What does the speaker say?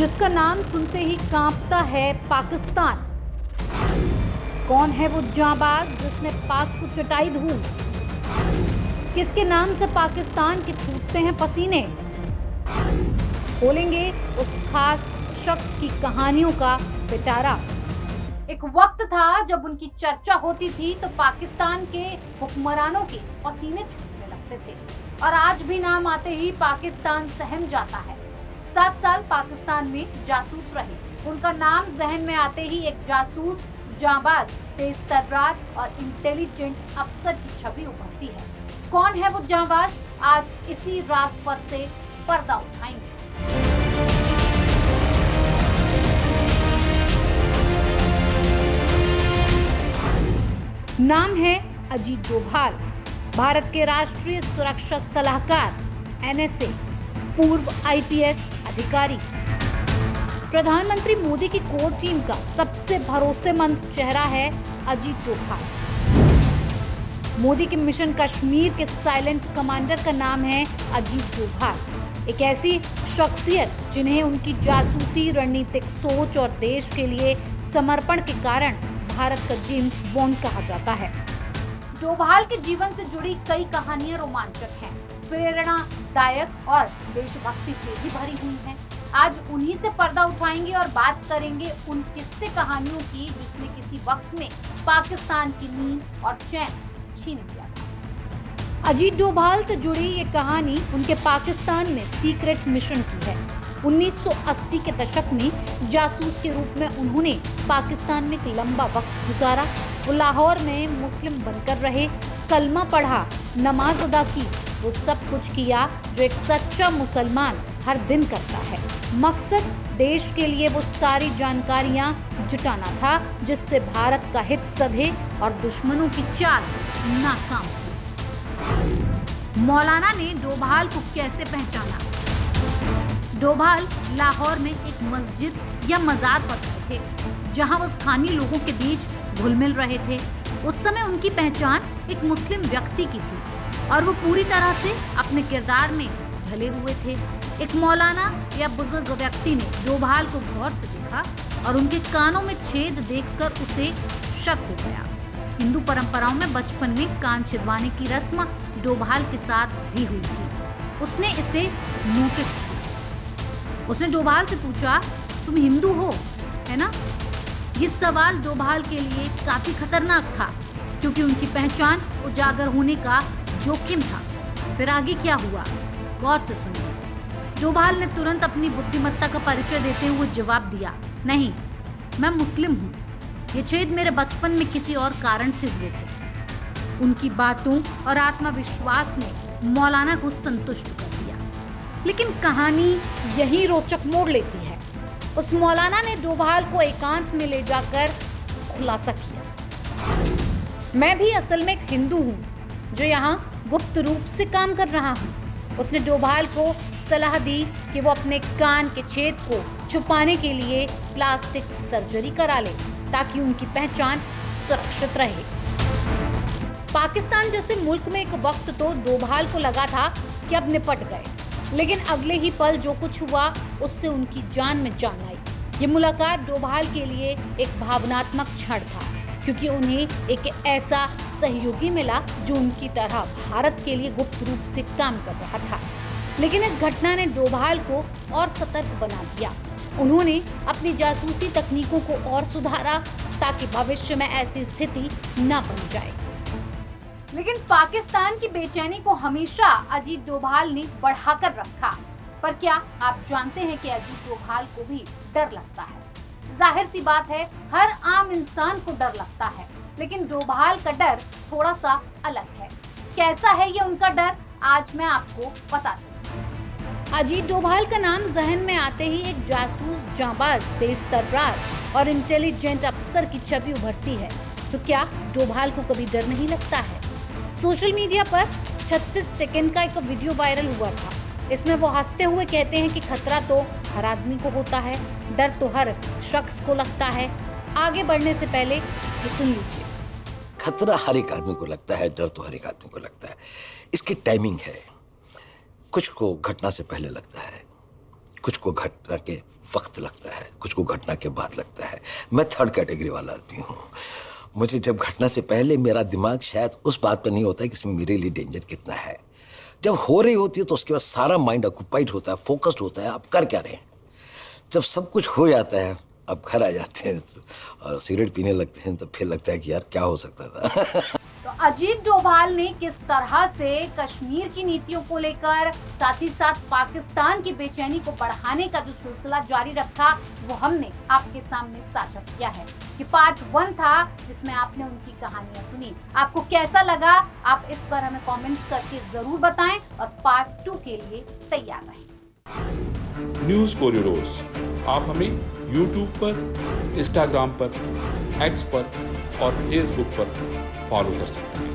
जिसका नाम सुनते ही कांपता है पाकिस्तान। कौन है वो जांबाज जिसने पाक को चटाई धूल? किसके नाम से पाकिस्तान के छूटते हैं पसीने? खोलेंगे उस खास शख्स की कहानियों का पिटारा। एक वक्त था जब उनकी चर्चा होती थी तो पाकिस्तान के हुक्मरानों के पसीने छूटने लगते थे, और आज भी नाम आते ही पाकिस्तान सहम जाता है। 7 साल पाकिस्तान में जासूस रहे, उनका नाम जहन में आते ही एक जासूस, जांबाज, तेज तर्रार और इंटेलिजेंट अफसर की छवि उभरती है। कौन है वो जांबाज? आज इसी राज पर से पर्दा उठाएंगे। नाम है अजीत डोभाल, भारत के राष्ट्रीय सुरक्षा सलाहकार, NSA, पूर्व IPS अधिकारी, प्रधानमंत्री मोदी की कोर टीम का सबसे भरोसेमंद चेहरा है अजीत डोभाल। मोदी के मिशन कश्मीर के साइलेंट कमांडर का नाम है अजीत डोभाल। एक ऐसी शख्सियत जिन्हें उनकी जासूसी, रणनीतिक सोच और देश के लिए समर्पण के कारण भारत का जेम्स बॉन्ड कहा जाता है। डोभाल के जीवन से जुड़ी कई कहानियां रोमांचक हैं, प्रेरणादायक और देशभक्ति से भी भरी हुई हैं। आज उन्हीं से पर्दा उठाएंगे और बात करेंगे उन किस्से कहानियों की जिसने किसी वक्त में पाकिस्तान की नींद और चैन छीन लिया था। अजीत डोभाल से जुड़ी ये कहानी उनके पाकिस्तान में सीक्रेट मिशन की है। 1980 के दशक में जासूस के रूप में उन्होंने पाकिस्तान में एक लंबा वक्त गुजारा। वो लाहौर में मुस्लिम बनकर रहे, कलमा पढ़ा, नमाज अदा की, वो सब कुछ किया जो एक सच्चा मुसलमान हर दिन करता है। मकसद देश के लिए वो सारी जानकारियां जुटाना था जिससे भारत का हित सधे और दुश्मनों की चाल नाकाम हो। मौलाना ने डोभाल को कैसे पहचाना? डोभाल लाहौर में एक मस्जिद या मजार पर थे जहां वो स्थानीय लोगों के बीच घुल मिल रहे थे। उस समय उनकी पहचान एक मुस्लिम व्यक्ति की थी और वो पूरी तरह से अपने किरदार में ढले हुए थे। एक मौलाना या बुजुर्ग व्यक्ति ने डोभाल को गौर से देखा और उनके कानों में छेद देखकर उसे शक हो गया। हिंदू परंपराओं में बचपन में कान छिदवाने की रस्म डोभाल के साथ भी हुई थी। उसने इसे नोटिस किया। उसने डोभाल से पूछा, तुम हिंदू हो, है ना? ये सवाल डोभाल के लिए काफी खतरनाक था क्योंकि उनकी पहचान उजागर होने का जोखिम था। फिर आगे क्या हुआ, गौर से सुनिए। डोभाल ने तुरंत अपनी बुद्धिमत्ता का परिचय देते हुए जवाब दिया, नहीं, मैं मुस्लिम हूँ। ये छेद मेरे बचपन में किसी और कारण से हुए थे। उनकी बातों और आत्मविश्वास ने मौलाना को संतुष्ट कर दिया। लेकिन कहानी यही रोचक मोड़ लेती है। उस मौलाना ने डोभाल को एकांत में ले जाकर खुलासा किया, मैं भी असल में एक हिंदू हूँ जो यहाँ गुप्त रूप से काम कर रहा हूँ। उसने डोभाल को सलाह दी कि वो अपने कान के छेद को छुपाने के लिए प्लास्टिक सर्जरी करा ले ताकि उनकी पहचान सुरक्षित रहे। पाकिस्तान जैसे मुल्क में एक वक्त तो डोभाल को लगा था कि अब निपट गए, लेकिन अगले ही पल जो कुछ हुआ उससे उनकी जान में जान आई। ये मुलाकात डोभाल के लिए एक भावनात्मक क्षण था क्योंकि उन्हें एक ऐसा सहयोगी मिला जो उनकी तरह भारत के लिए गुप्त रूप से काम कर रहा था। लेकिन इस घटना ने डोभाल को और सतर्क बना दिया। उन्होंने अपनी जासूसी तकनीकों को और सुधारा ताकि भविष्य में ऐसी स्थिति न बन जाए। लेकिन पाकिस्तान की बेचैनी को हमेशा अजीत डोभाल ने बढ़ाकर रखा। पर क्या आप जानते हैं कि अजीत डोभाल को भी डर लगता है? जाहिर सी बात है, हर आम इंसान को डर लगता है, लेकिन डोभाल का डर थोड़ा सा अलग है। कैसा है ये उनका डर, आज मैं आपको बताती हूँ। अजीत डोभाल का नाम जहन में आते ही एक जासूस, जांबाज, तेज तर्रार और इंटेलिजेंट अफसर की छवि उभरती है। तो क्या डोभाल को कभी डर नहीं लगता है? सोशल मीडिया पर 36 सेकंड का एक वीडियो वायरल हुआ था। इसमें वो हंसते हुए कहते हैं कि खतरा तो हर आदमी को होता है, डर तो हर शख्स को लगता है। आगे बढ़ने से पहले ये सुन लीजिए। खतरा हर एक आदमी को लगता है, डर तो हर एक आदमी को लगता है। इसकी टाइमिंग है, कुछ को घटना से पहले लगता है, कुछ को घटना के वक्त लगता है, कुछ को घटना के बाद लगता है। मैं थर्ड कैटेगरी वाला आदमी हूँ। मुझे जब घटना से पहले मेरा दिमाग शायद उस बात पर नहीं होता है कि इसमें मेरे लिए डेंजर कितना है। जब हो रही होती है तो उसके बाद सारा माइंड ऑक्यूपाइड होता है, फोकस्ड होता है, आप कर क्या रहे हैं। जब सब कुछ हो जाता है, अब घर आ जाते हैं और सिगरेट पीने लगते हैं, तो फिर लगता है कि यार क्या हो सकता था। तो अजीत डोभाल ने किस तरह से कश्मीर की नीतियों को लेकर साथ ही साथ पाकिस्तान की बेचैनी को बढ़ाने का जो सिलसिला जारी रखा, वो हमने आपके सामने साझा किया है। कि पार्ट 1 था जिसमें आपने उनकी कहानियां सुनी। आपको कैसा लगा, आप इस पर हमें कमेंट करके जरूर बताएं और पार्ट 2 के लिए तैयार रहें। न्यूज़ कॉरिडोर्स आप हमें यूट्यूब पर, इंस्टाग्राम पर, एक्स पर और फेसबुक पर फॉलो कर सकते हैं।